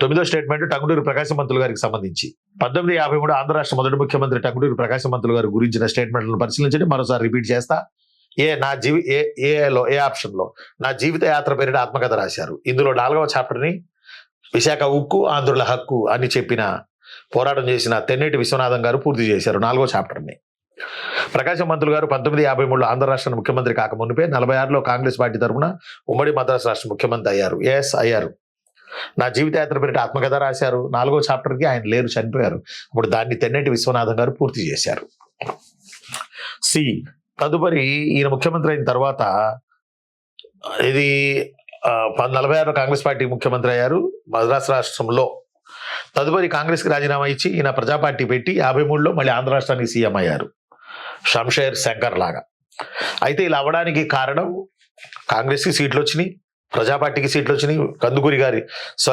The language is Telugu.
9వ స్టేట్మెంట్ టంగుటూరి ప్రకాశం పంతులు గారికి సంబంధించి 1953 ఆంధ్ర రాష్ట్ర మొదటి ముఖ్యమంత్రి టంగుటూరి ప్రకాశం పంతులు గారి గురించిన స్టేట్మెంట్లను పరిశీలించండి. మరోసారి రిపీట్ చేస్తా. ఏ ఆప్షన్ లో నా జీవిత యాత్ర పేరిట ఆత్మకథ రాశారు. ఇందులో 4వ చాప్టర్ని విశాఖ ఉక్కు ఆంధ్రుల హక్కు అని చెప్పిన పోరాటం చేసిన తెన్నేటి విశ్వనాథం గారు పూర్తి చేశారు 4వ చాప్టర్ని. ప్రకాశం పంతులు గారు 1953లో ఆంధ్ర రాష్ట్ర ముఖ్యమంత్రి కాకమునిపే 46లో కాంగ్రెస్ పార్టీ తరఫున ఉమ్మడి మద్రాసు రాష్ట్ర ముఖ్యమంత్రి అయ్యారు. అయ్యారు. నా జీవిత యాత్ర పేరిట ఆత్మకథ రాశారు. 4వ చాప్టర్కి ఆయన లేరు, చనిపోయారు. ఇప్పుడు దాన్ని తెన్నేటి విశ్వనాథం గారు పూర్తి చేశారు. సి తదుపరి ఈయన ముఖ్యమంత్రి అయిన తర్వాత ఇది 46లో కాంగ్రెస్ పార్టీ ముఖ్యమంత్రి అయ్యారు మద్రాసు రాష్ట్రంలో. తదుపరి కాంగ్రెస్కి రాజీనామా ఇచ్చి ఈయన ప్రజా పార్టీ పెట్టి 53లో మళ్ళీ ఆంధ్ర రాష్ట్రానికి సీఎం అయ్యారు, షంషేర్ శంకర్ లాగా. అయితే ఇలా అవ్వడానికి కారణం కాంగ్రెస్కి సీట్లు వచ్చినాయి, ప్రజా పార్టీకి సీట్లు వచ్చినాయి. కందుకూరి గారి